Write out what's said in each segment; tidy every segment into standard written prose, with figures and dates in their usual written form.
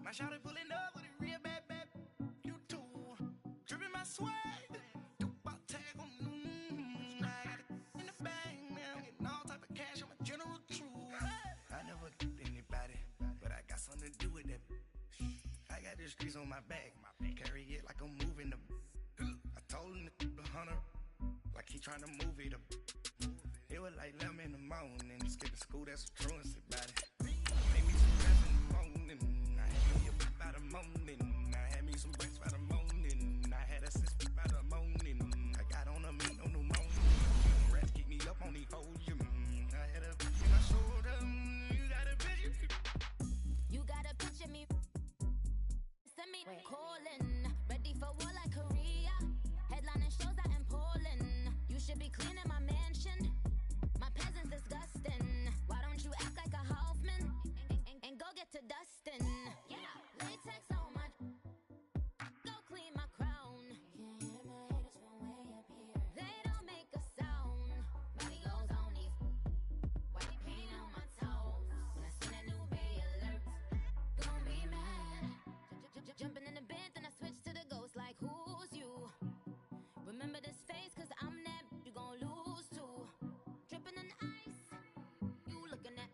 My shawty pulling up with a real bad, bad. You too. Dripping my swag. Do about tag on. I got it in the bag now. Getting all type of cash. I'm a general true. I never get anybody, but I got something to do with that. I got the streets on my back. Carry it like I'm moving the. I told him to 100, like he trying to move it up. It was like 11 in the morning. Skip to school, that's a truancy about it. Made me some rest in the morning. I had me a beat by the morning. I had me some breaks by the morning. I had a six by the morning. I got on a meat on the morning. Rats keep me up on the volume. I had a bitch in my shoulder. You got a bitch. You got a picture me. Send me calling. Ready for war like Korea. Headlining shows out in Poland. You should be cleaning my mansion. My peasant's disgusting. Why don't you act like a Hoffman and go get to dustin'? Yeah, latex on my. Go clean my crown. Can't hear my haters from way up here. They don't make a sound. Money goes on these. White paint on my toes. When I see that new Bay alert, gon' be mad. Jumping in the bed, then I switch to the ghost like who's you? Remember this face, cause I'm that you gon' lose too. Dripping in ice, you looking at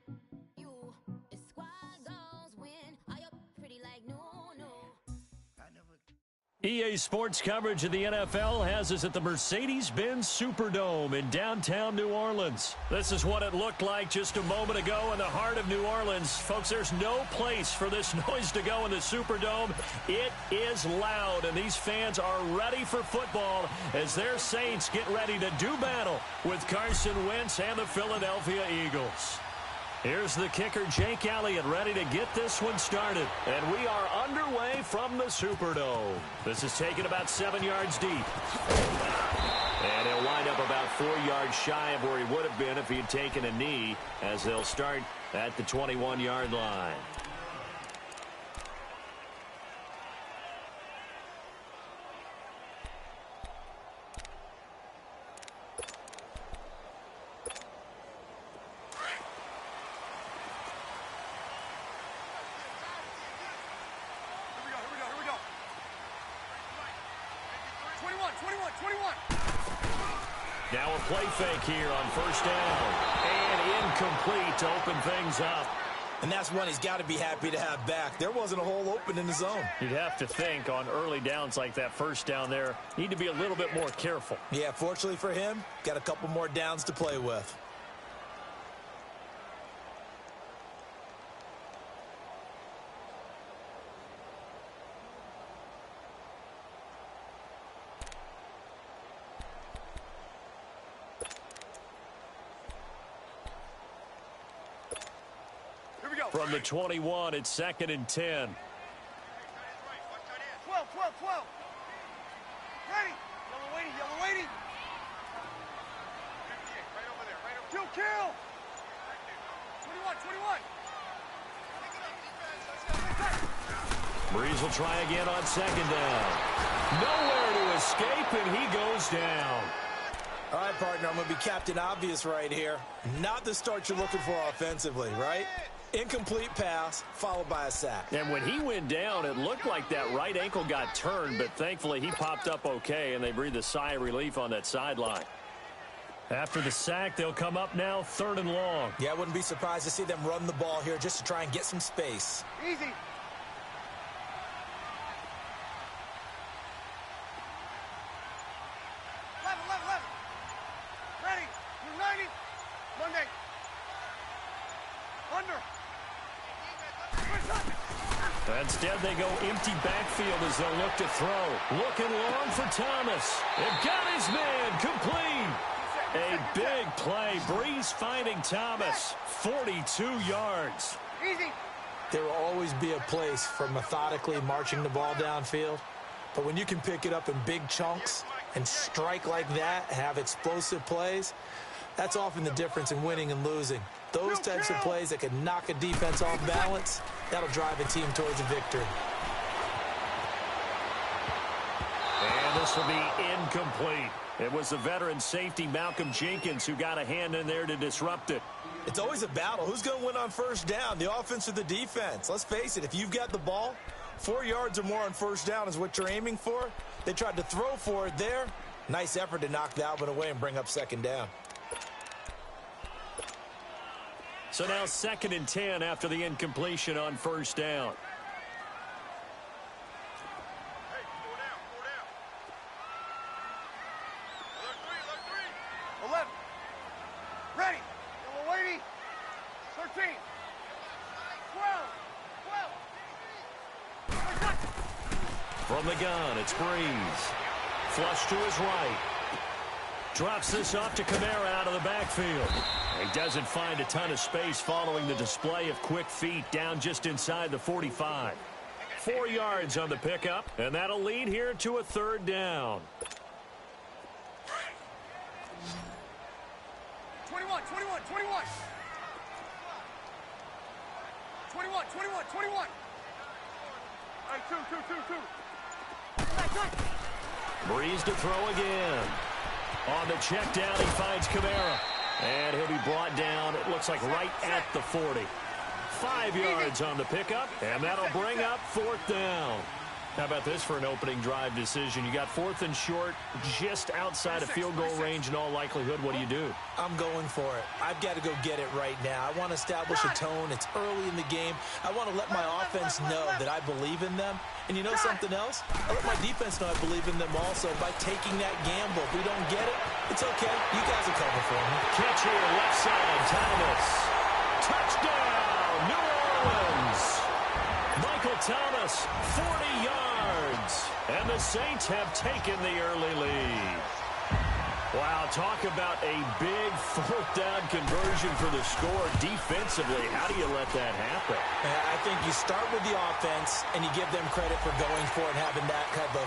you. It's squad goals win. Are you pretty like no? EA Sports coverage of the NFL has us at the Mercedes-Benz Superdome in downtown New Orleans. This is what it looked like just a moment ago in the heart of New Orleans. Folks, there's no place for this noise to go in the Superdome. It is loud, and these fans are ready for football as their Saints get ready to do battle with Carson Wentz and the Philadelphia Eagles. Here's the kicker, Jake Elliott, ready to get this one started. And we are underway from the Superdome. This is taken about 7 yards deep. And he'll wind up about 4 yards shy of where he would have been if he had taken a knee, as they'll start at the 21-yard line. Now a play fake here on first down. And incomplete to open things up. And that's one he's got to be happy to have back. There wasn't a hole open in the zone. You'd have to think on early downs like that first down there, need to be a little bit more careful. Yeah, fortunately for him, got a couple more downs to play with. From the 21, it's 2nd and 10. 12. Ready. Yellow waiting. Right over there. Kill. 21. Breeze will try again on 2nd down. Nowhere to escape, and he goes down. All right, partner, I'm going to be Captain Obvious right here. Not the start you're looking for offensively, right? Incomplete pass, followed by a sack. And when he went down, it looked like that right ankle got turned, but thankfully he popped up okay, and they breathed a sigh of relief on that sideline. After the sack, they'll come up now 3rd and long. Yeah, I wouldn't be surprised to see them run the ball here just to try and get some space. Easy. Level. Ready. 90. Monday. Under. Instead, they go empty backfield as they'll look to throw. Looking long for Thomas. They've got his man complete. A big play. Breeze finding Thomas. 42 yards. Easy. There will always be a place for methodically marching the ball downfield. But when you can pick it up in big chunks and strike like that, have explosive plays, that's often the difference in winning and losing. Those types of plays that can knock a defense off balance, that'll drive a team towards a victory. And this will be incomplete. It was the veteran safety Malcolm Jenkins who got a hand in there to disrupt it. It's always a battle. Who's going to win on first down, the offense or the defense? Let's face it, if you've got the ball, 4 yards or more on first down is what you're aiming for. They tried to throw for it there. Nice effort to knock that one away and bring up second down. So now 2nd and 10 after the incompletion on first down. Hey, four down. Alert 3. 11. Ready. Little lady. 13. 12. From the gun, it's Breeze. Flush to his right. Drops this off to Kamara out of the backfield. He doesn't find a ton of space following the display of quick feet down just inside the 45. 4 yards on the pickup, and that'll lead here to a 3rd down. 21. All right, two. Breeze to throw again. On the check down, he finds Kamara. And he'll be brought down, it looks like right at the 40. 5 yards on the pickup, and that'll bring up 4th down. How about this for an opening drive decision? You got 4th and short, just outside of field goal range in all likelihood. What do? I'm going for it. I've got to go get it right now. I want to establish a tone. It's early in the game. I want to let my offense know that I believe in them. And you know something else? I let my defense know I believe in them also by taking that gamble. If we don't get it, it's okay. You guys will cover for me. Catch here, left side, Thomas. Touchdown, New Orleans. Michael Thomas, 40 yards. And the Saints have taken the early lead. Wow, talk about a big 4th down conversion for the score defensively. How do you let that happen? I think you start with the offense, and you give them credit for going for it and having that kind of,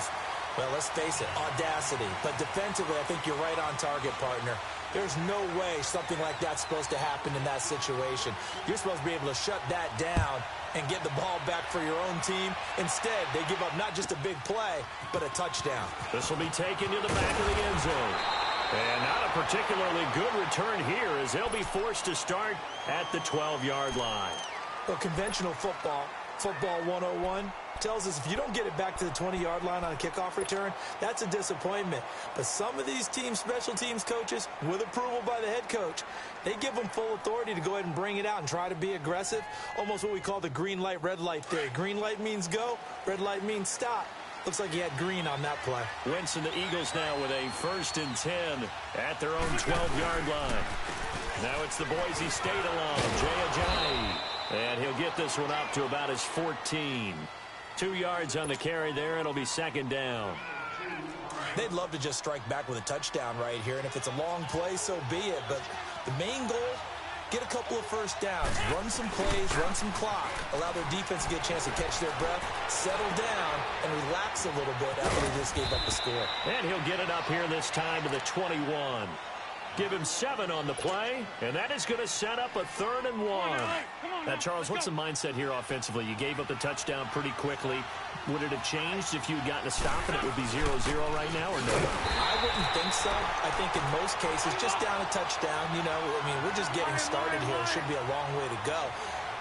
well, let's face it, audacity. But defensively, I think you're right on target, partner. There's no way something like that's supposed to happen in that situation. You're supposed to be able to shut that down and get the ball back for your own team. Instead, they give up not just a big play, but a touchdown. This will be taken to the back of the end zone. And not a particularly good return here as they'll be forced to start at the 12-yard line. Well, conventional football 101, tells us if you don't get it back to the 20-yard line on a kickoff return, that's a disappointment. But some of these teams, special teams coaches, with approval by the head coach, they give them full authority to go ahead and bring it out and try to be aggressive, almost what we call the green light, red light theory. Green light means go, red light means stop. Looks like he had green on that play. Wentz and the Eagles now with a 1st and 10 at their own 12-yard line. Now it's the Boise State alum, Jay Ajayi. And he'll get this one up to about his 14. 2 yards on the carry there. It'll be 2nd down. They'd love to just strike back with a touchdown right here. And if it's a long play, so be it. But the main goal, get a couple of first downs, run some plays, run some clock, allow their defense to get a chance to catch their breath, settle down, and relax a little bit after they just gave up the score. And he'll get it up here this time to the 21. Give him 7 on the play, and that is going to set up a 3rd and 1. Now, Charles, what's the mindset here offensively? You gave up the touchdown pretty quickly. Would it have changed if you had gotten a stop and it would be 0-0 right now, or no? I wouldn't think so. I think in most cases, just down a touchdown, you know, I mean, we're just getting started here. It should be a long way to go.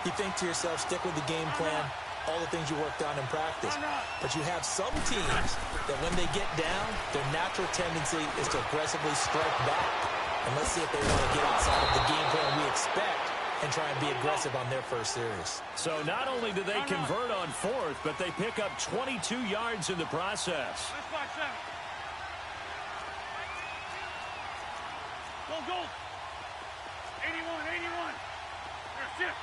You think to yourself, stick with the game plan, all the things you worked on in practice. But you have some teams that when they get down, their natural tendency is to aggressively strike back. And let's see if they want to get outside of the game plan we expect and try and be aggressive on their first series. So not only do they convert on 4th, but they pick up 22 yards in the process. Go. 81. Shift.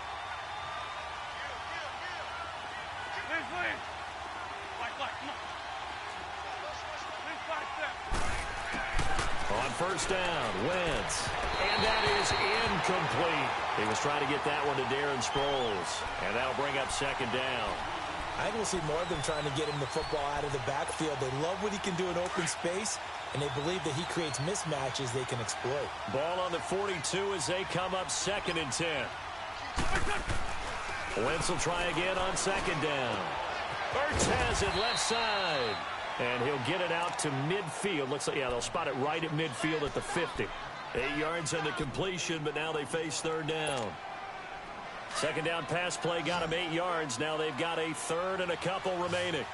Lane. Come on. On 1st down, Wentz. And that is incomplete. He was trying to get that one to Darren Sproles. And that'll bring up 2nd down. I think we'll see more of them trying to get him the football out of the backfield. They love what he can do in open space, and they believe that he creates mismatches they can exploit. Ball on the 42 as they come up 2nd and 10. Wentz will try again on 2nd down. Ertz has it left side. And he'll get it out to midfield. Looks like, yeah, they'll spot it right at midfield at the 50. 8 yards on the completion, but now they face third down. Second down pass play got them 8 yards. Now they've got a third and a couple remaining.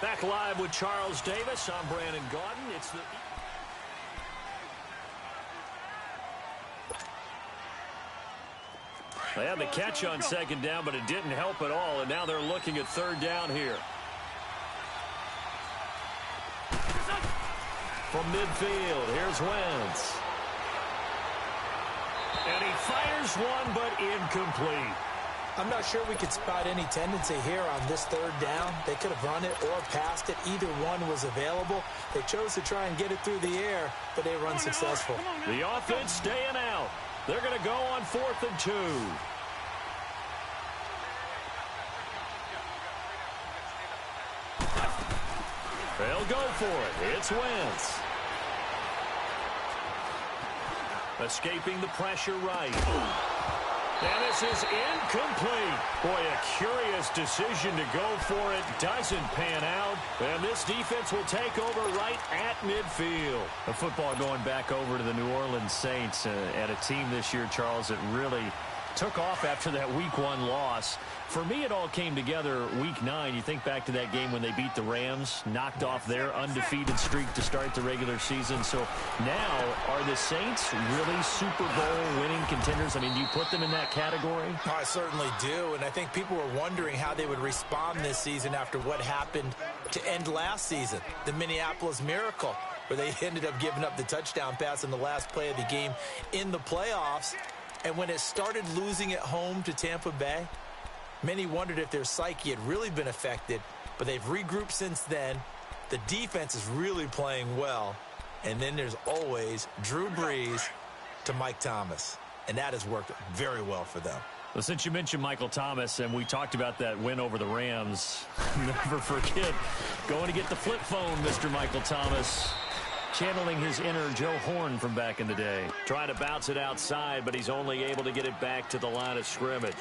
Back live with Charles Davis. I'm Brandon Gaudin. It's the... They had the catch on second down, but it didn't help at all, and now they're looking at third down here. From midfield, here's Wentz. And he fires one, but incomplete. I'm not sure we could spot any tendency here on this third down. They could have run it or passed it. Either one was available. They chose to try and get it through the air, but they were unsuccessful. The offense staying out. They're going to go on 4th and 2. They'll go for it. It's Wentz. Escaping the pressure right. And this is incomplete. Boy, a curious decision to go for it. Doesn't pan out. And this defense will take over right at midfield. The football going back over to the New Orleans Saints at a team this year, Charles, that really took off after that Week 1 loss. For me, it all came together Week 9. You think back to that game when they beat the Rams, knocked off their undefeated streak to start the regular season. So now, are the Saints really Super Bowl winning contenders? I mean, do you put them in that category? I certainly do, and I think people were wondering how they would respond this season after what happened to end last season, the Minneapolis Miracle, where they ended up giving up the touchdown pass in the last play of the game in the playoffs. And when it started losing at home to Tampa Bay, many wondered if their psyche had really been affected, but they've regrouped since then. The defense is really playing well. And then there's always Drew Brees to Mike Thomas. And that has worked very well for them. Well, since you mentioned Michael Thomas and we talked about that win over the Rams, never forget going to get the flip phone, Mr. Michael Thomas. Channeling his inner Joe Horn from back in the day. Trying to bounce it outside, but he's only able to get it back to the line of scrimmage.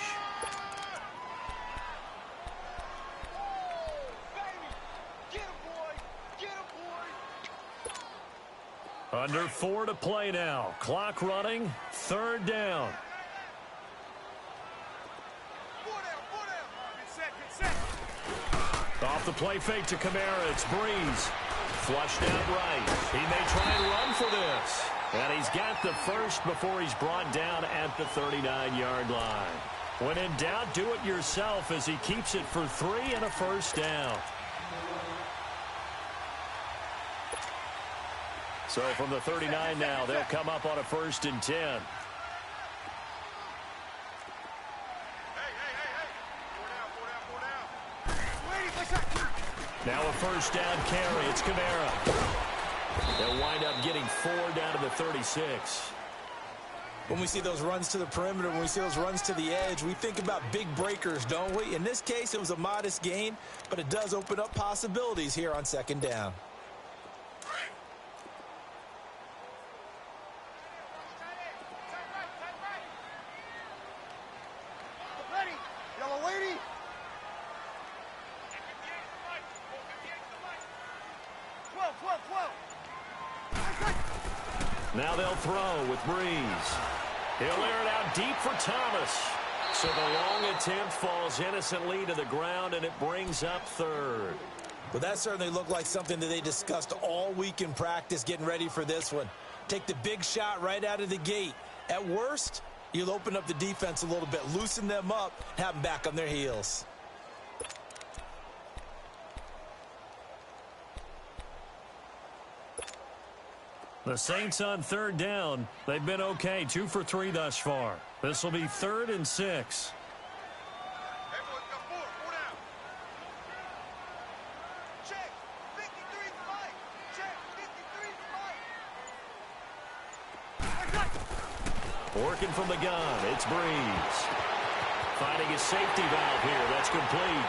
Under 4 to play now. Clock running. Third down. Off the play fake to Kamara. It's Brees. Flushed out right. He may try and run for this. And he's got the first before he's brought down at the 39-yard line. When in doubt, do it yourself as he keeps it for 3 and a first down. So from the 39 now, they'll come up on a 1st and 10. Now a first down carry. It's Kamara. They'll wind up getting 4 down to the 36. When we see those runs to the perimeter, when we see those runs to the edge, we think about big breakers, don't we? In this case, it was a modest gain, but it does open up possibilities here on second down. Now they'll throw with Brees. He'll air it out deep for Thomas. So the long attempt falls innocently to the ground, and it brings up third. Well, that certainly looked like something that they discussed all week in practice getting ready for this one. Take the big shot right out of the gate. At worst, you'll open up the defense a little bit, loosen them up, and have them back on their heels. The Saints on third down. They've been okay, 2 for 3 thus far. This will be 3rd and 6. Working from the gun, it's Brees. Finding his safety valve here, that's complete.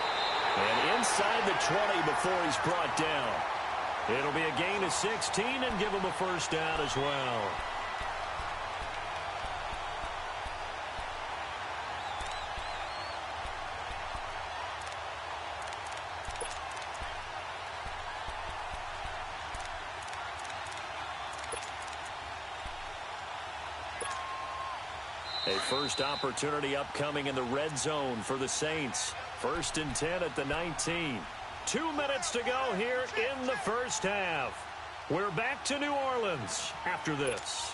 And inside the 20 before he's brought down. It'll be a gain of 16 and give him a first down as well. A first opportunity upcoming in the red zone for the Saints. 1st and 10 at the 19. 2 minutes to go here in the first half. We're back to New Orleans after this.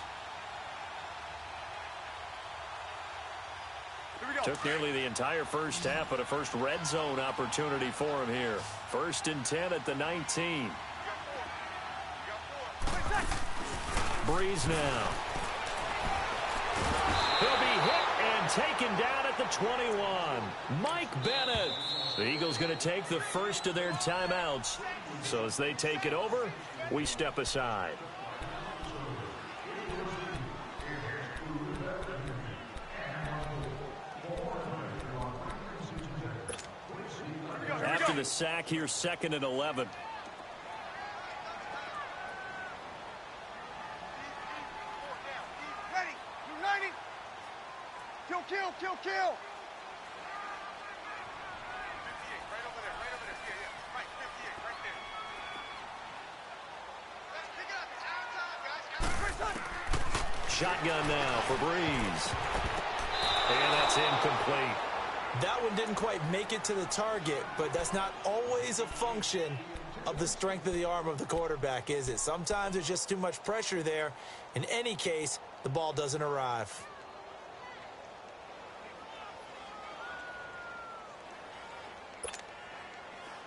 Took nearly the entire first half, but a first red zone opportunity for him here. 1st and 10 at the 19. Breeze now. He'll be hit and taken down at the 21. Mike Bennett. The Eagles going to take the first of their timeouts. So as they take it over, we step aside. After the sack here, 2nd and 11. Ready. 90. Kill. 58, right over there. Yeah. Right, 58, right there. Let's pick it up. It's outside, guys. Shotgun now for Breeze. And that's incomplete. That one didn't quite make it to the target, but that's not always a function of the strength of the arm of the quarterback, is it? Sometimes there's just too much pressure there. In any case, the ball doesn't arrive.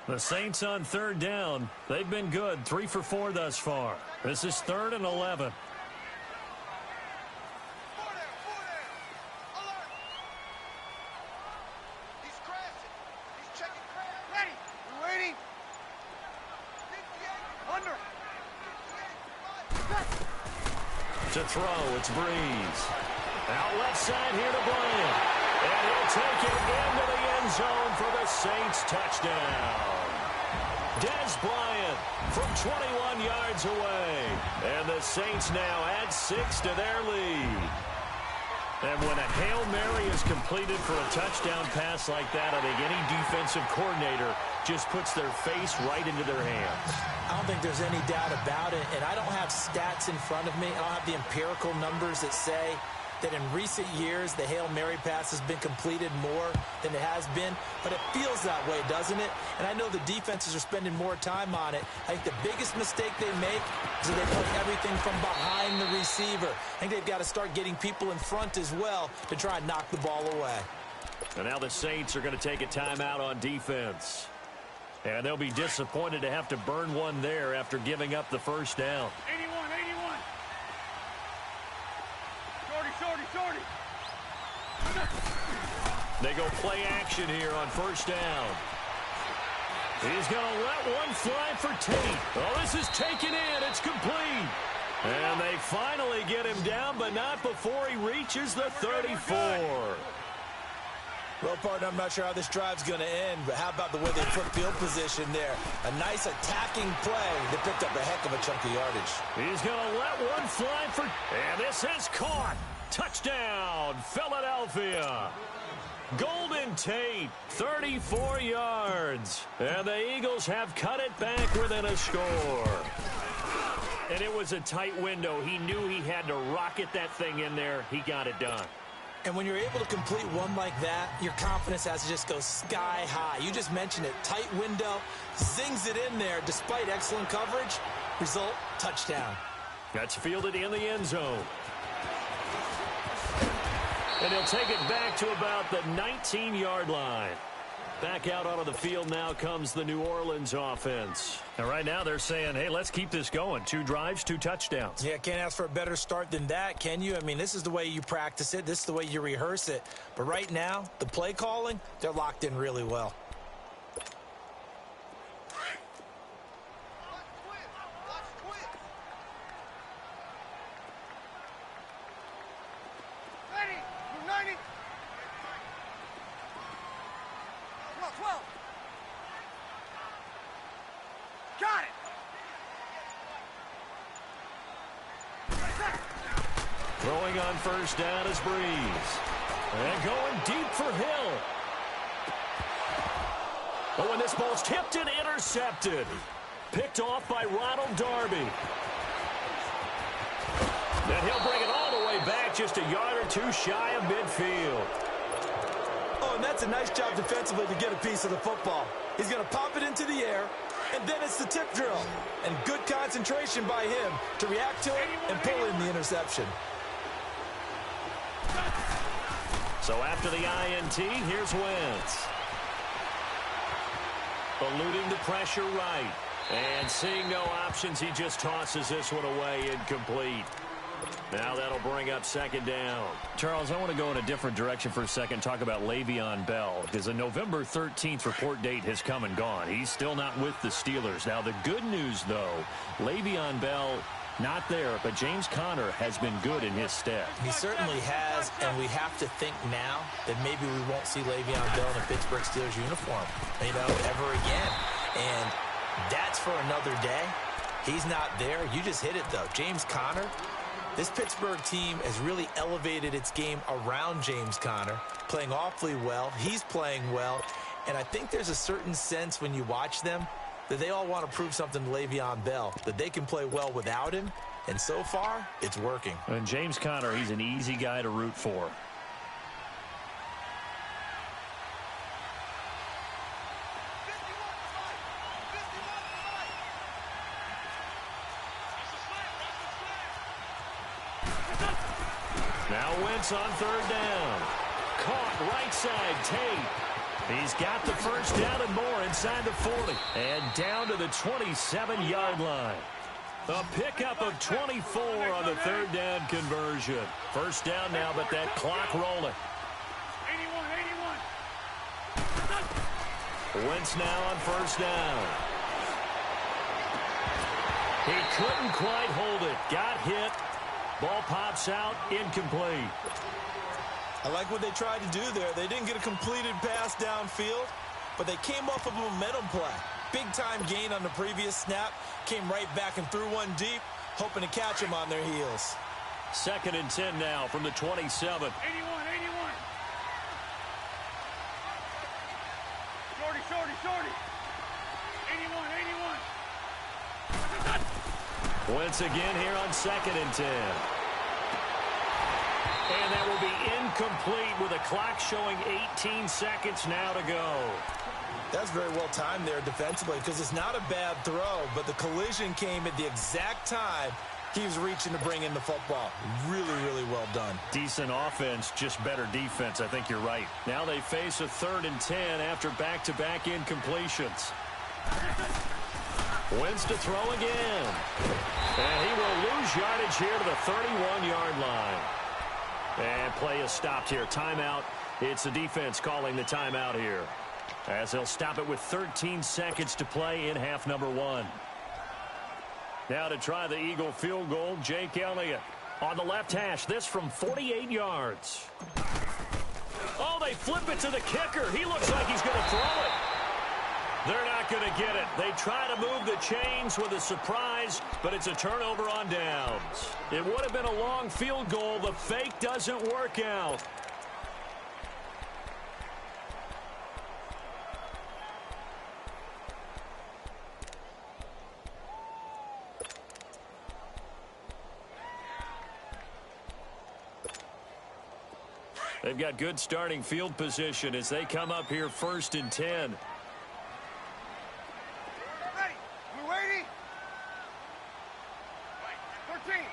The Saints on 3rd down. They've been good, 3 for 4 thus far. This is 3rd and 11. To throw, it's Breeze. Out left side here to Bryant. And he'll take it into the end zone for the Saints touchdown. Dez Bryant from 21 yards away. And the Saints now add 6 to their lead. And when a Hail Mary is completed for a touchdown pass like that, I think any defensive coordinator just puts their face right into their hands. I don't think there's any doubt about it, and I don't have stats in front of me. I don't have the empirical numbers that say that in recent years the Hail Mary pass has been completed more than it has been, but it feels that way, doesn't it? And I know the defenses are spending more time on it. I think the biggest mistake they make is that they put everything from behind the receiver. I think they've got to start getting people in front as well to try and knock the ball away. And now the Saints are going to take a timeout on defense. And they'll be disappointed to have to burn one there after giving up the first down. 81. Shorty. They go play action here on first down. He's going to let one fly for Tate. Oh, this is taken in. It's complete. And they finally get him down, but not before he reaches the 34. Well, partner, I'm not sure how this drive's going to end, but how about the way they put field position there? A nice attacking play. They picked up a heck of a chunk of yardage. He's going to let one fly for... And this is caught. Touchdown, Philadelphia. Golden Tate, 34 yards. And the Eagles have cut it back within a score. And it was a tight window. He knew he had to rocket that thing in there. He got it done. And when you're able to complete one like that, your confidence has to just go sky high. You just mentioned it. Tight window, zings it in there despite excellent coverage. Result, touchdown. That's fielded in the end zone. And he'll take it back to about the 19-yard line. Back out onto the field now comes the New Orleans offense. And right now they're saying, hey, let's keep this going. 2 drives, 2 touchdowns. Yeah, can't ask for a better start than that, can you? I mean, this is the way you practice it. This is the way you rehearse it. But right now, the play calling, they're locked in really well. Got it! Throwing on first down is Breeze. And going deep for Hill. Oh, and this ball's tipped and intercepted. Picked off by Ronald Darby. And he'll bring it all the way back just a yard or two shy of midfield. Oh, and that's a nice job defensively to get a piece of the football. He's going to pop it into the air, and then it's the tip drill. And good concentration by him to react to it and pull in the interception. So after the INT, here's Wentz. Eluding the pressure right. And seeing no options, he just tosses this one away incomplete. Now that'll bring up second down. Charles, I want to go in a different direction for a second, talk about Le'Veon Bell, because the November 13th report date has come and gone. He's still not with the Steelers. Now, the good news, though, Le'Veon Bell not there, but James Conner has been good in his stead. He certainly has, and we have to think now that maybe we won't see Le'Veon Bell in a Pittsburgh Steelers uniform, ever again. And that's for another day. He's not there. You just hit it, though. James Conner, this Pittsburgh team has really elevated its game around James Conner, playing awfully well. He's playing well. And I think there's a certain sense when you watch them that they all want to prove something to Le'Veon Bell, that they can play well without him. And so far, it's working. And James Conner, he's an easy guy to root for. Now Wentz on third down. Caught right side, Tate. He's got the first down and more inside the 40. And down to the 27-yard line. A pickup of 24 on the third down conversion. First down now, but that clock rolling. 81. Wentz now on first down. He couldn't quite hold it. Got hit. Ball pops out, incomplete. I like what they tried to do there. They didn't get a completed pass downfield, but they came off of a momentum play. Big-time gain on the previous snap. Came right back and threw one deep, hoping to catch them on their heels. 2nd and 10 now from the 27. 81. Shorty. 81. Wentz again here on 2nd and 10. And that will be incomplete with a clock showing 18 seconds now to go. That's very well timed there defensively because it's not a bad throw, but the collision came at the exact time he was reaching to bring in the football. Really, really well done. Decent offense, just better defense. I think you're right. Now they face a 3rd and 10 after back-to-back incompletions. Wentz to throw again. And he will lose yardage here to the 31-yard line. And play is stopped here. Timeout. It's the defense calling the timeout here, as they'll stop it with 13 seconds to play in half number 1. Now to try the Eagle field goal, Jake Elliott on the left hash. This from 48 yards. Oh, they flip it to the kicker. He looks like he's going to throw it. They're not going to get it. They try to move the chains with a surprise, but it's a turnover on downs. It would have been a long field goal. The fake doesn't work out. They've got good starting field position as they come up here 1st and 10. Ready. We waiting? 13.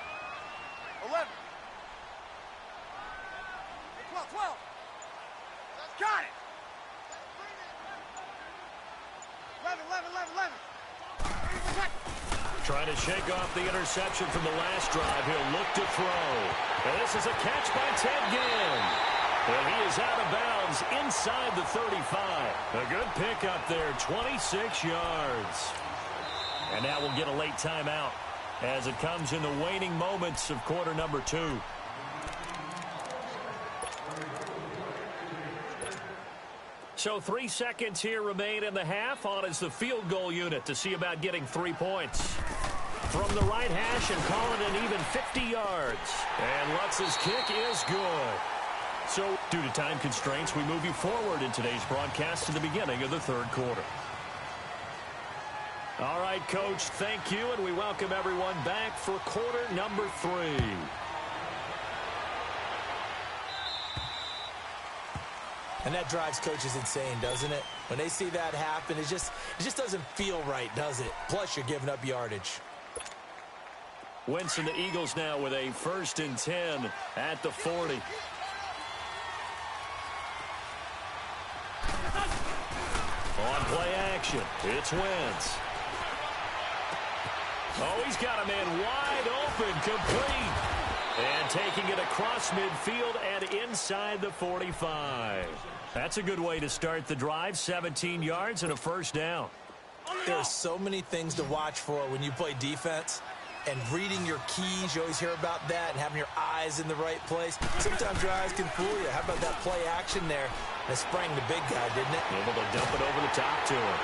11. 12. Got it. 11. Trying to shake off the interception from the last drive. He'll look to throw. And this is a catch by Ted Ginn. And he is out of bounds inside the 35. A good pickup there, 26 yards. And now we'll get a late timeout as it comes in the waning moments of quarter number 2. So 3 seconds here remain in the half. On is the field goal unit to see about getting 3 points. From the right hash and call it an even 50 yards. And Lutz's kick is good. So due to time constraints, we move you forward in today's broadcast to the beginning of the 3rd quarter. All right, Coach, thank you, and we welcome everyone back for quarter number 3. And that drives coaches insane, doesn't it? When they see that happen, it just doesn't feel right, does it? Plus, you're giving up yardage. Wentz and the Eagles now with a 1st and 10 at the 40. On play action, it's Wentz. Oh, he's got a man wide open, complete. And taking it across midfield and inside the 45. That's a good way to start the drive. 17 yards and a 1st down. There are so many things to watch for when you play defense. And reading your keys, you always hear about that, and having your eyes in the right place. Sometimes your eyes can fool you. How about that play action there? That sprang the big guy, didn't it? Able to dump it over the top to him.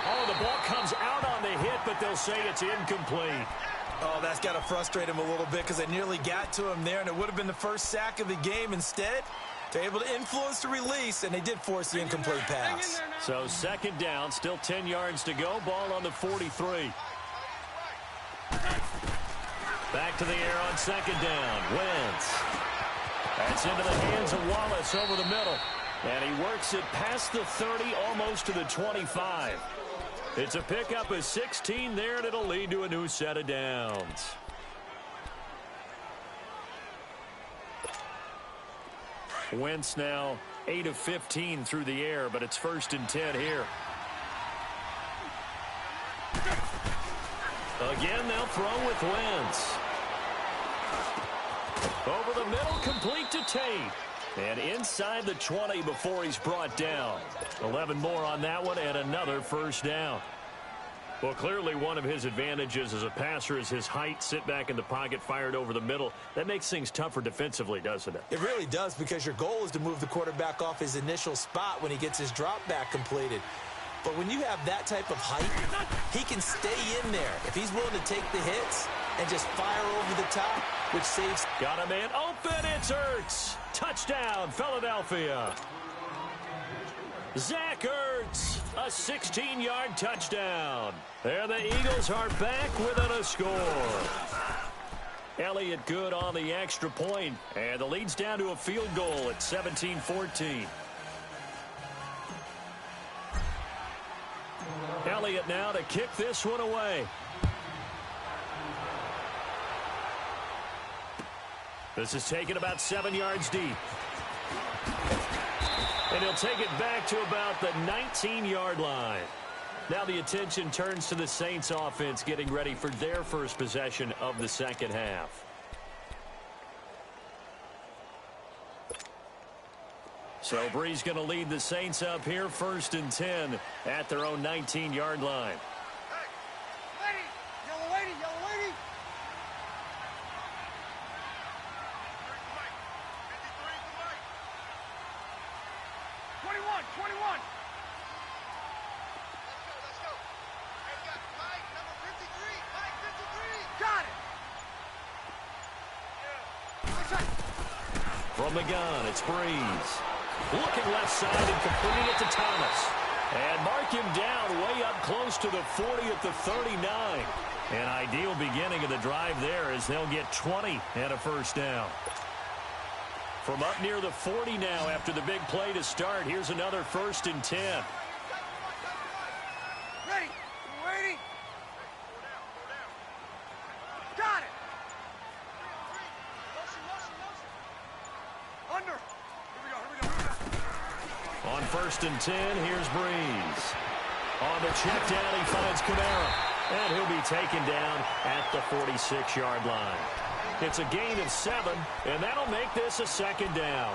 Oh, the ball comes out on the hit, but they'll say it's incomplete. Oh, that's got to frustrate him a little bit because they nearly got to him there, and it would have been the first sack of the game. Instead, they're able to influence the release, and they did force the incomplete pass. So 2nd down, still 10 yards to go. Ball on the 43. Back to the air on 2nd down. Wentz. That's into the hands of Wallace over the middle. And he works it past the 30, almost to the 25. It's a pickup of 16 there, and it'll lead to a new set of downs. Wentz now 8 of 15 through the air, but it's 1st and 10 here. Again, they'll throw with Wentz. Over the middle, complete to Tate. And inside the 20 before he's brought down. 11 more on that one and another 1st down. Well, clearly one of his advantages as a passer is his height. Sit back in the pocket, fired over the middle. That makes things tougher defensively, doesn't it? It really does, because your goal is to move the quarterback off his initial spot when he gets his drop back completed. But when you have that type of height, he can stay in there if he's willing to take the hits and just fire over the top, which saves. Got a man open. It's Ertz. Touchdown, Philadelphia. Zach Ertz, a 16-yard touchdown. There the Eagles are back within a score. Elliott good on the extra point, and the lead's down to a field goal at 17-14. Elliott now to kick this one away. This is taken about 7 yards deep. And he'll take it back to about the 19-yard line. Now the attention turns to the Saints offense getting ready for their first possession of the 2nd half. So Bree's going to lead the Saints up here, 1st and 10 at their own 19-yard line. Hey, lady! Yellow lady! Yellow lady! 21! 21! Let's go! Hey, we got Mike, number 53! Mike, 53! Got it! From the gun, it's Breeze. Looking left side and completing it to Thomas. And mark him down way up close to the 40 at the 39. An ideal beginning of the drive there as they'll get 20 and a 1st down. From up near the 40 now after the big play to start, here's another 1st and 10. Ready! Waiting! Got it! Under! Here we go, here we go. On 1st and 10, here's Breeze. On the check down, he finds Kamara. And he'll be taken down at the 46-yard line. It's a gain of 7, and that'll make this a 2nd down.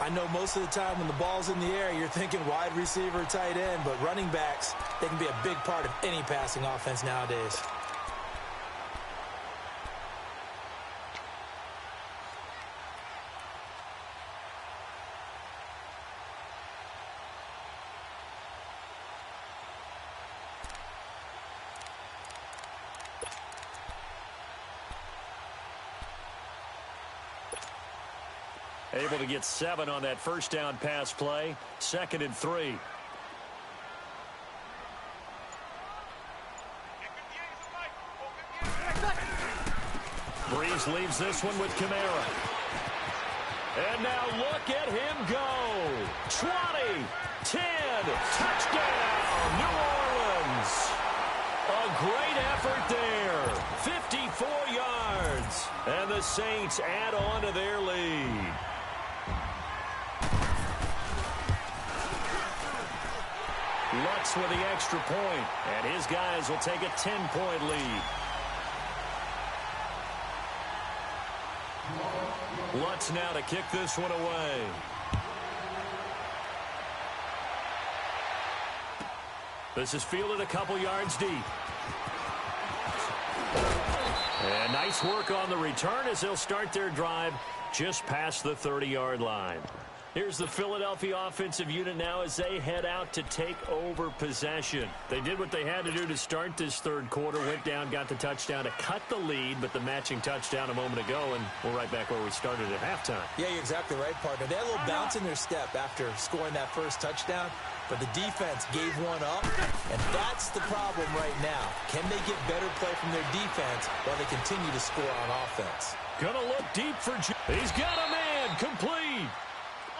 I know most of the time when the ball's in the air, you're thinking wide receiver, tight end, but running backs, they can be a big part of any passing offense nowadays. Able to get 7 on that 1st down pass play. 2nd and 3. Breeze leaves this one with Kamara. And now look at him go. 20 Saints add on to their lead. Lutz with the extra point, and his guys will take a 10-point lead. Lutz now to kick this one away. This is fielded a couple yards deep. And nice work on the return as they'll start their drive just past the 30-yard line. Here's the Philadelphia offensive unit now as they head out to take over possession. They did what they had to do to start this third quarter, went down, got the touchdown to cut the lead, but the matching touchdown a moment ago, and we're right back where we started at halftime. Yeah, you're exactly right, partner. They had a little bounce in their step after scoring that first touchdown, but the defense gave one up, and that's the problem right now. Can they get better play from their defense while they continue to score on offense? Gonna look deep for he's got a man, complete.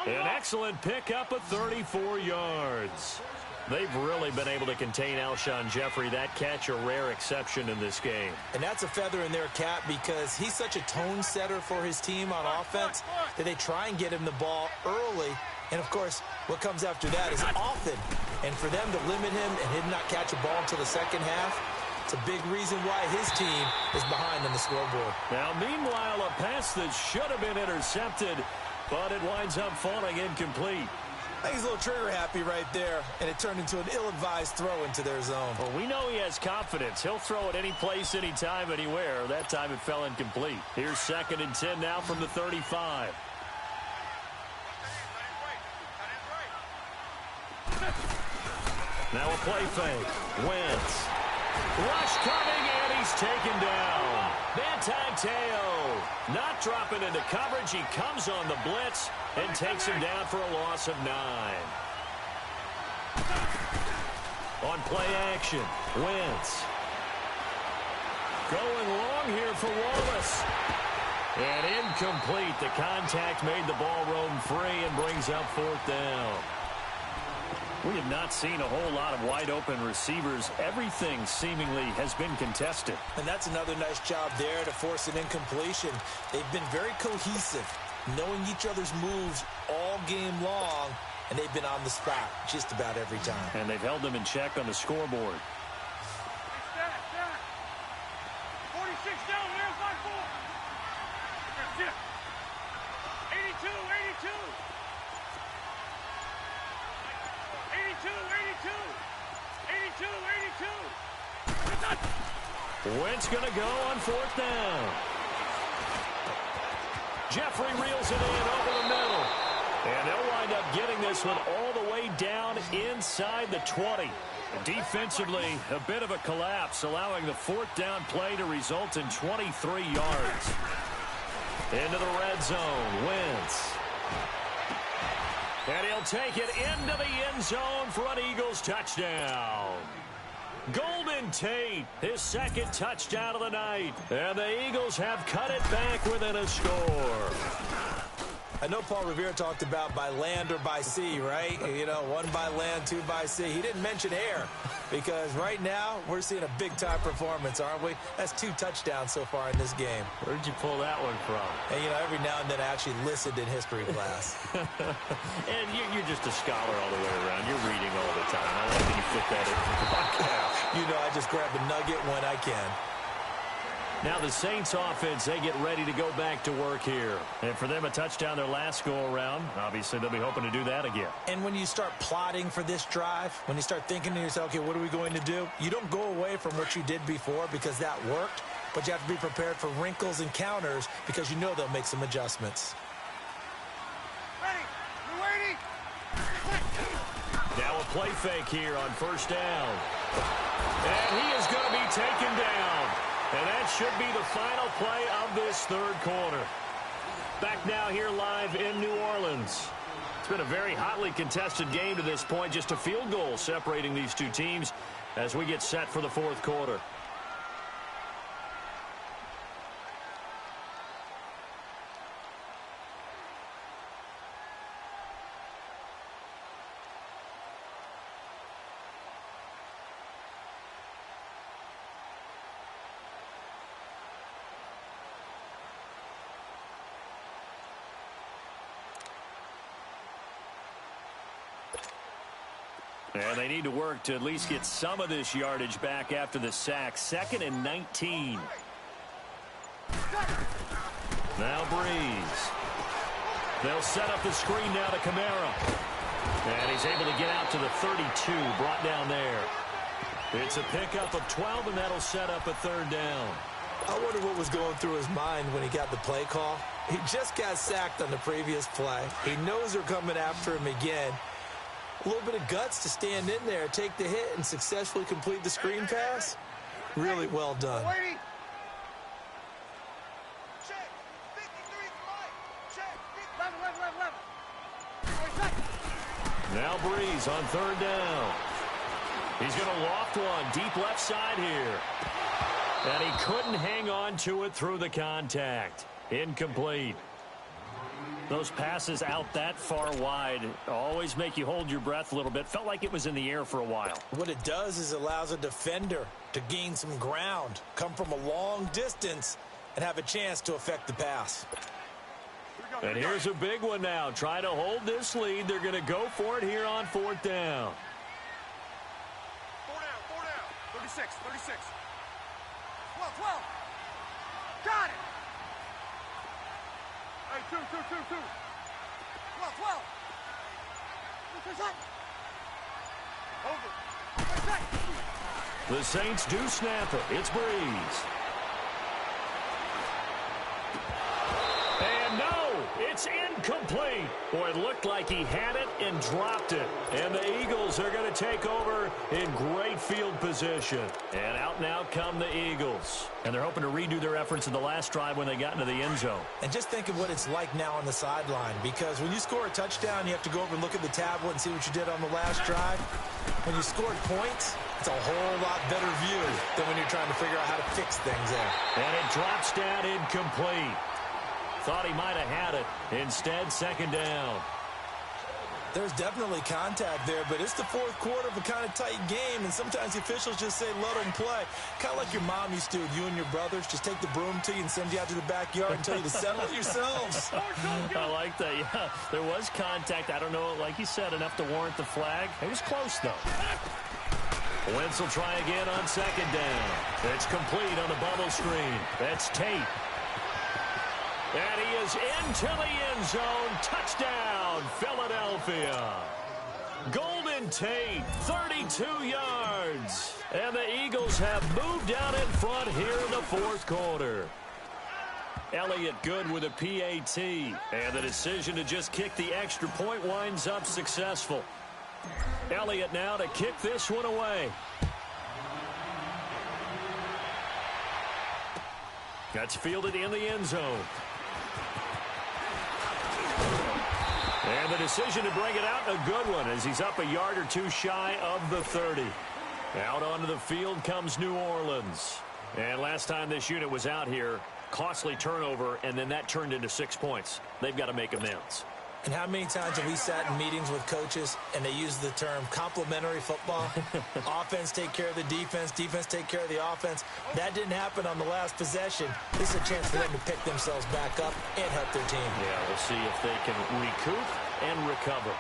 An excellent pickup of 34 yards. They've really been able to contain Alshon Jeffrey. That catch a rare exception in this game. And that's a feather in their cap because he's such a tone setter for his team on offense that they try and get him the ball early. And, of course, what comes after that is often. And for them to limit him and him not catch a ball until the second half, it's a big reason why his team is behind on the scoreboard. Now, meanwhile, a pass that should have been intercepted, but it winds up falling incomplete. I think he's a little trigger happy right there, and it turned into an ill-advised throw into their zone. Well, we know he has confidence. He'll throw it any place, anytime, anywhere. That time it fell incomplete. Here's 2nd and 10 now from the 35. Now a play fake. Wentz. Rush coming, and he's taken down. Teo not dropping into coverage. He comes on the blitz and takes him down for a loss of 9. On play action, Wentz. Going long here for Wallace. And incomplete. The contact made the ball roam free and brings up 4th down. We have not seen a whole lot of wide-open receivers. Everything seemingly has been contested. And that's another nice job there to force an incompletion. They've been very cohesive, knowing each other's moves all game long, and they've been on the spot just about every time. And they've held them in check on the scoreboard. 46 down, there's my ball. 82, 82. 82, 82. 82. Wentz going to go on 4th down. Jeffrey reels it in over the middle. And they'll wind up getting this one all the way down inside the 20. Defensively, a bit of a collapse, allowing the 4th down play to result in 23 yards. Into the red zone, Wentz. And he'll take it into the end zone for an Eagles touchdown. Golden Tate, his 2nd touchdown of the night. And the Eagles have cut it back within a score. I know Paul Revere talked about by land or by sea, right? You know, 1 by land, 2 by sea. He didn't mention air because right now we're seeing a big-time performance, aren't we? That's 2 touchdowns so far in this game. Where'd you pull that one from? And, you know, every now and then I actually listened in history class. And you're just a scholar all the way around. You're reading all the time. I like when you fit that in the podcast. You know, I just grab a nugget when I can. Now the Saints offense, they get ready to go back to work here. And for them, a touchdown their last go-around. Obviously, they'll be hoping to do that again. And when you start plotting for this drive, when you start thinking to yourself, okay, what are we going to do? You don't go away from what you did before because that worked, but you have to be prepared for wrinkles and counters because you know they'll make some adjustments. Ready. We're waiting. Now a play fake here on 1st down. And he is going to be taken down. And that should be the final play of this 3rd quarter. Back now here live in New Orleans. It's been a very hotly contested game to this point. Just a field goal separating these two teams as we get set for the 4th quarter. And they need to work to at least get some of this yardage back after the sack. 2nd and 19. Now Breeze. They'll set up the screen now to Kamara. And he's able to get out to the 32, brought down there. It's a pickup of 12, and that'll set up a 3rd down. I wonder what was going through his mind when he got the play call. He just got sacked on the previous play. He knows they're coming after him again. A little bit of guts to stand in there, take the hit, and successfully complete the screen pass. Really well done. Now Breeze on 3rd down. He's going to loft one deep left side here. And he couldn't hang on to it through the contact. Incomplete. Those passes out that far wide always make you hold your breath a little bit. Felt like it was in the air for a while. What it does is allows a defender to gain some ground, come from a long distance, and have a chance to affect the pass. And here's a big one now. Trying to hold this lead. They're going to go for it here on 4th down. 4 down. 36. 12. Got it. Hey, 2. 12. Over. The Saints do snap it. It's Breeze. And no, it's incomplete. Boy, it looked like he had it and dropped it. And the Eagles are going to take over in great field position. And out now come the Eagles. And they're hoping to redo their efforts in the last drive when they got into the end zone. And just think of what it's like now on the sideline, because when you score a touchdown, you have to go over and look at the tablet and see what you did on the last drive. When you scored points, it's a whole lot better view than when you're trying to figure out how to fix things there. And it drops down incomplete. Thought he might have had it. Instead, 2nd down. There's definitely contact there, but it's the 4th quarter of a kind of tight game, and sometimes the officials just say, let them play. Kind of like your mom used to with you and your brothers. Just take the broom to you and send you out to the backyard and tell you to settle it yourselves. I like that, yeah. There was contact. I don't know, like you said, enough to warrant the flag. It was close, though. Wentz will try again on 2nd down. It's complete on the bubble screen. That's Tate. And he is into the end zone. Touchdown, Philadelphia. Golden Tate, 32 yards. And the Eagles have moved out in front here in the 4th quarter. Elliott good with a PAT. And the decision to just kick the extra point winds up successful. Elliott now to kick this one away. That's fielded in the end zone. And the decision to bring it out, a good one, as he's up a yard or two shy of the 30. Out onto the field comes New Orleans. And last time this unit was out here, costly turnover, and then that turned into 6 points. They've got to make amends. And how many times have we sat in meetings with coaches and they use the term complementary football? Offense take care of the defense, defense take care of the offense. That didn't happen on the last possession. This is a chance for them to pick themselves back up and help their team. Yeah, we'll see if they can recoup and recover.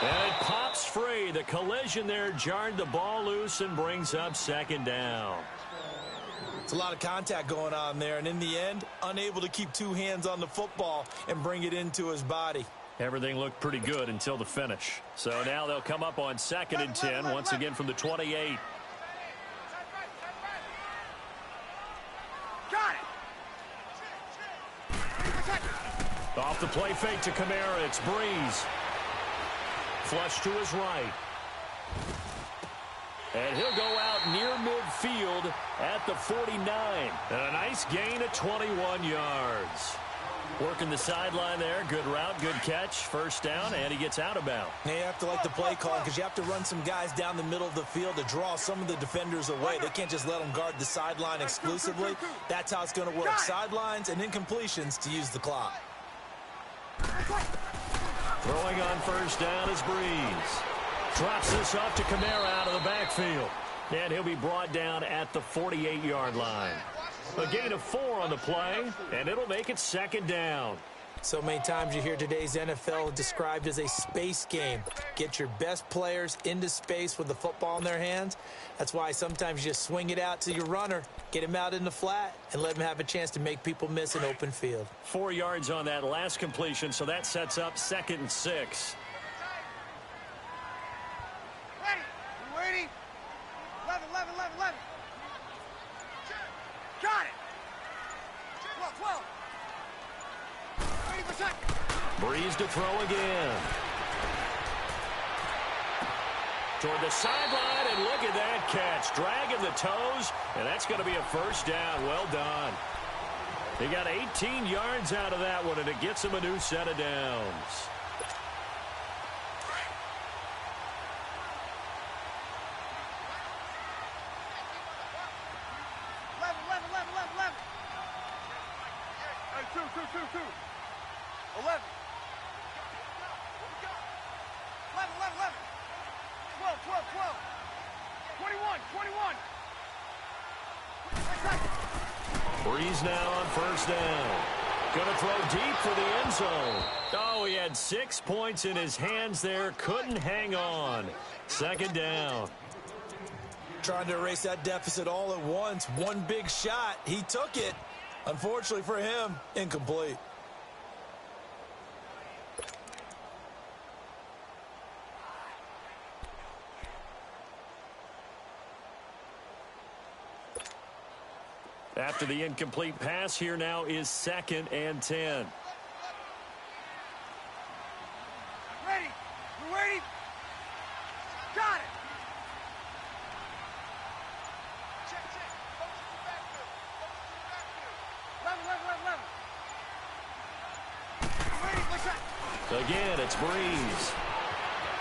And it pops free. The collision there jarred the ball loose and brings up 2nd down. It's a lot of contact going on there, and in the end, unable to keep 2 hands on the football and bring it into his body. Everything looked pretty good until the finish. So now they'll come up on 2nd and 10, once again from the 28. Got it. Off the play fake to Kamara, it's Breeze. Flush to his right. And he'll go out near midfield at the 49. And a nice gain of 21 yards. Working the sideline there. Good route, good catch. 1st down, and he gets out of bounds. Now you have to like the play call because you have to run some guys down the middle of the field to draw some of the defenders away. They can't just let them guard the sideline exclusively. That's how it's going to work. Sidelines and incompletions to use the clock. Throwing on 1st down is Breeze. Drops this off to Kamara out of the backfield. And he'll be brought down at the 48-yard line. A gain of 4 on the play, and it'll make it 2nd down. So many times you hear today's NFL described as a space game. Get your best players into space with the football in their hands. That's why sometimes you just swing it out to your runner, get him out in the flat, and let him have a chance to make people miss an open field. 4 yards on that last completion, so that sets up 2nd and 6. Ready? You waiting? 11, 11, 11, 11. Got it. 12, 12. 80%. Breeze to throw again. Toward the sideline, and look at that catch. Dragging the toes, and that's going to be a first down. Well done. He got 18 yards out of that one, and it gets him a new set of downs. Breeze now on first down. Going to throw deep for the end zone. Oh, he had 6 points in his hands there. Couldn't hang on. 2nd down. Trying to erase that deficit all at once. One big shot. He took it. Unfortunately for him, incomplete. After the incomplete pass, here now is 2nd and 10. Ready? You waiting? Got it. Check, check. Focus to the backfield. Focus to the backfield. 11, 11, 11. Ready? What's that? Again, it's Breeze.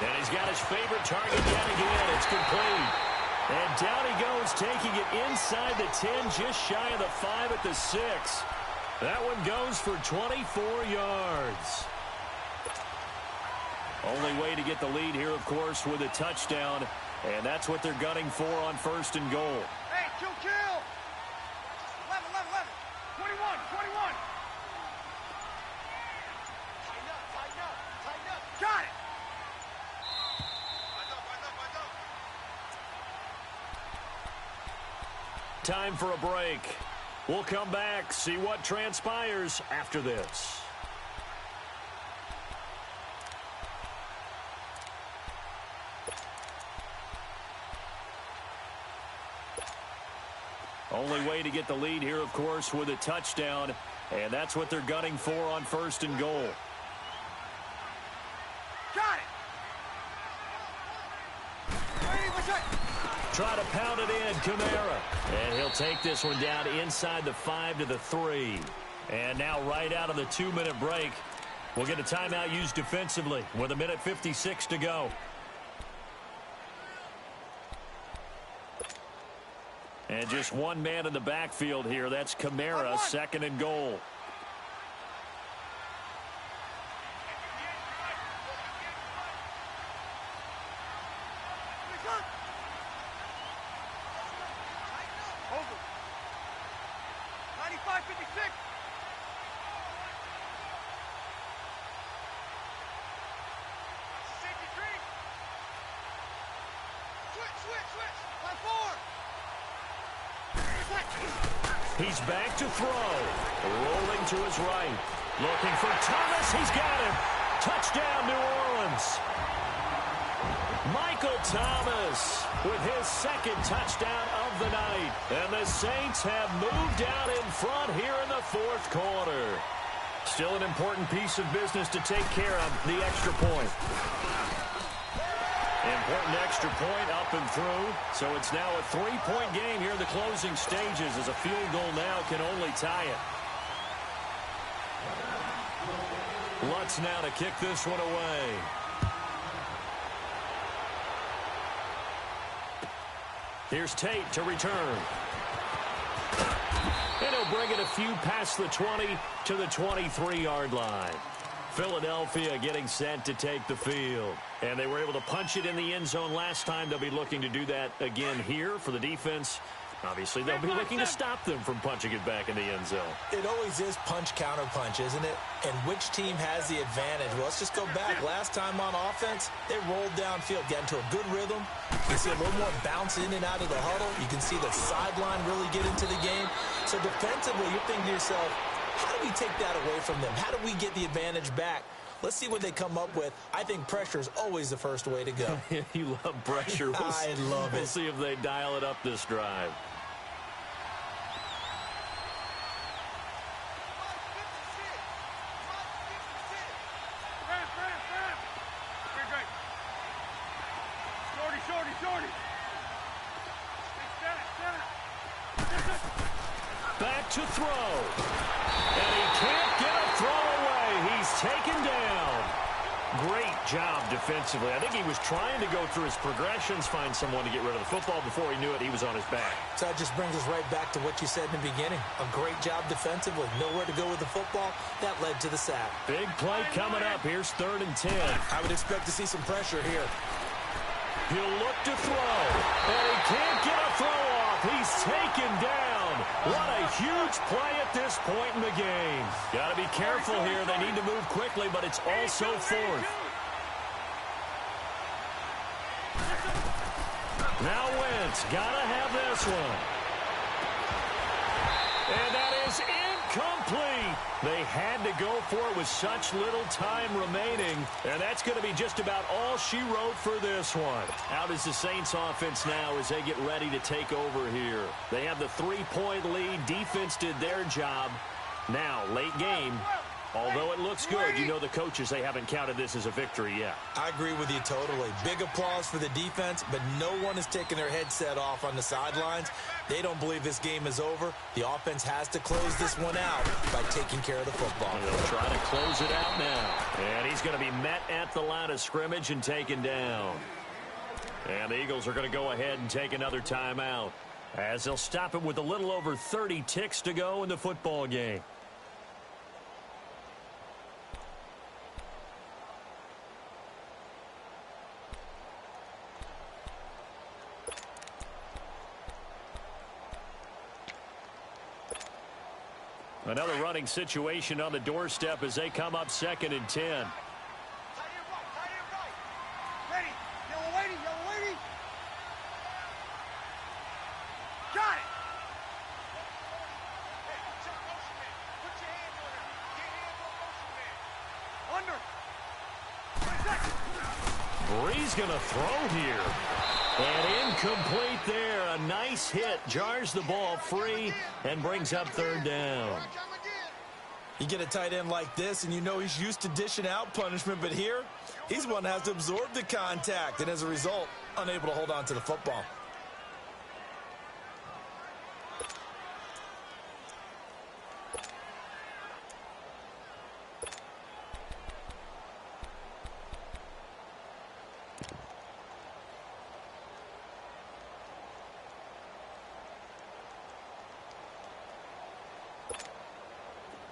And he's got his favorite target yet again. It's complete. And down he goes, taking it inside the 10, just shy of the 5 at the 6. That one goes for 24 yards. Only way to get the lead here, of course, with a touchdown. And that's what they're gunning for on 1st and goal. Hey, kill. 11, 11, 11. 21, 21. Tighten up. Got it. Time for a break. We'll come back, see what transpires after this. Only way to get the lead here, of course, with a touchdown. And that's what they're gunning for on 1st and goal. Got it. Ready, what's that? Try to pound it in, Kamara. And he'll take this one down inside the 5 to the 3. And now right out of the 2-minute break, we'll get a timeout used defensively with 1:56 to go. And just one man in the backfield here. That's Kamara, 2nd and goal. Over. 95-56. Safety three. Switch. Line 4. He's back to throw. Rolling to his right. Looking for Thomas. He's got him. Touchdown, New Orleans. Michael Thomas with his 2nd touchdown of the night. And the Saints have moved out in front here in the 4th quarter. Still an important piece of business to take care of, the extra point. Important extra point up and through. So it's now a 3-point game here in the closing stages as a field goal now can only tie it. Lutz now to kick this one away. Here's Tate to return. And he'll bring it a few past the 20 to the 23-yard line. Philadelphia getting set to take the field. And they were able to punch it in the end zone last time. They'll be looking to do that again here for the defense. Obviously, they'll be looking to stop them from punching it back in the end zone. It always is punch-counter-punch, isn't it? And which team has the advantage? Well, let's just go back. Last time on offense, they rolled downfield, got into a good rhythm. You can see a little more bounce in and out of the huddle. You can see the sideline really get into the game. So defensively, you're thinking to yourself, how do we take that away from them? How do we get the advantage back? Let's see what they come up with. I think pressure is always the first way to go. You love pressure. I love it. We'll see if they dial it up this drive. Back to throw. And he can't get a throw away. He's taken down. Great job defensively. I think he was trying to go through his progressions, find someone to get rid of the football. Before he knew it, he was on his back. So that just brings us right back to what you said in the beginning. A great job defensively. Nowhere to go with the football. That led to the sack. Big play coming up. Here's 3rd and 10. I would expect to see some pressure here. He'll look to throw. And he can't get a throw off. He's taken down. What a huge play at this point in the game. Got to be careful here. They need to move quickly, but it's also 4th. Now Wentz. Got to have this one. And that is incomplete. They had to go for it with such little time remaining. And that's going to be just about all she wrote for this one. Out is the Saints offense now as they get ready to take over here. They have the 3-point lead. Defense did their job. Now, late game. Although it looks good, you know the coaches, they haven't counted this as a victory yet. I agree with you totally. Big applause for the defense, but no one is taking their headset off on the sidelines. They don't believe this game is over. The offense has to close this one out by taking care of the football. They'll try to close it out now. And he's going to be met at the line of scrimmage and taken down. And the Eagles are going to go ahead and take another timeout as they'll stop it with a little over 30 ticks to go in the football game. Another running situation on the doorstep as they come up 2nd and 10. Tight end right. Ready. Yellow waiting. Got it. Hey, check motion man. Put your hands on him. Get hands on motion man. Under. 20 seconds. Bree's going to throw here. And incomplete there. A nice hit. Jars the ball free and brings up 3rd down. You get a tight end like this, and you know he's used to dishing out punishment, but here, he's one that has to absorb the contact, and as a result, unable to hold on to the football.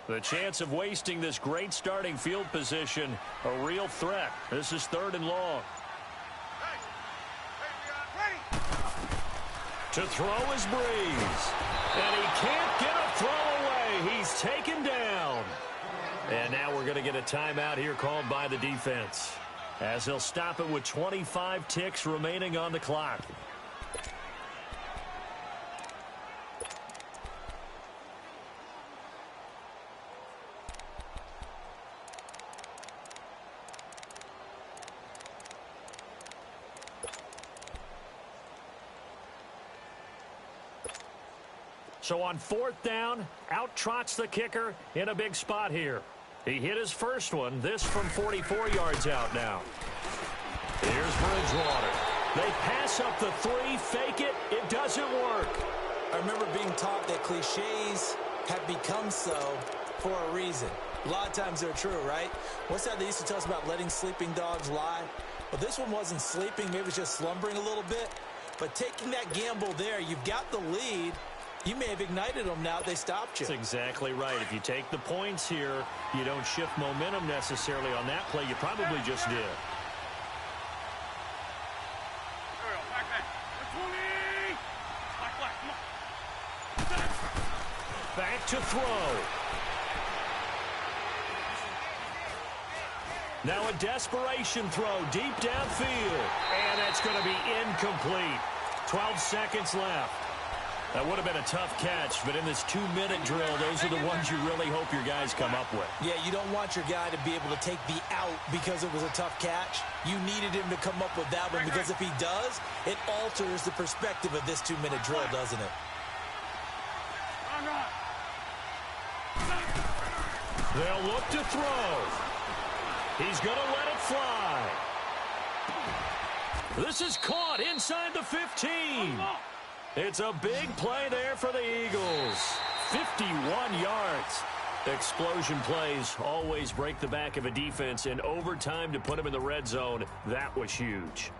The chance of wasting this great starting field position, a real threat. This is 3rd and long. Ready. To throw is Breeze. And he can't get a throw away. He's taken down. And now we're going to get a timeout here called by the defense, as they'll stop it with 25 ticks remaining on the clock. So on 4th down, out trots the kicker in a big spot here. He hit his first one, this from 44 yards out now. Here's Bridgewater. They pass up the 3, fake it, it doesn't work. I remember being taught that cliches have become so for a reason. A lot of times they're true, right? What's that they used to tell us about letting sleeping dogs lie? Well, this one wasn't sleeping, maybe it was just slumbering a little bit. But taking that gamble there, you've got the lead. You may have ignited them now. They stopped you. That's exactly right. If you take the points here, you don't shift momentum necessarily on that play. You probably just did. Back. 20. Black, come on. to throw. Now a desperation throw deep downfield. And it's going to be incomplete. 12 seconds left. That would have been a tough catch, but in this 2-minute drill, those are the ones you really hope your guys come up with. Yeah, you don't want your guy to be able to take the out because it was a tough catch. You needed him to come up with that one because if he does, it alters the perspective of this 2-minute drill, doesn't it? They'll look to throw. He's going to let it fly. This is caught inside the 15. It's a big play there for the Eagles. 51 yards. Explosion plays always break the back of a defense, and overtime to put him in the red zone, that was huge.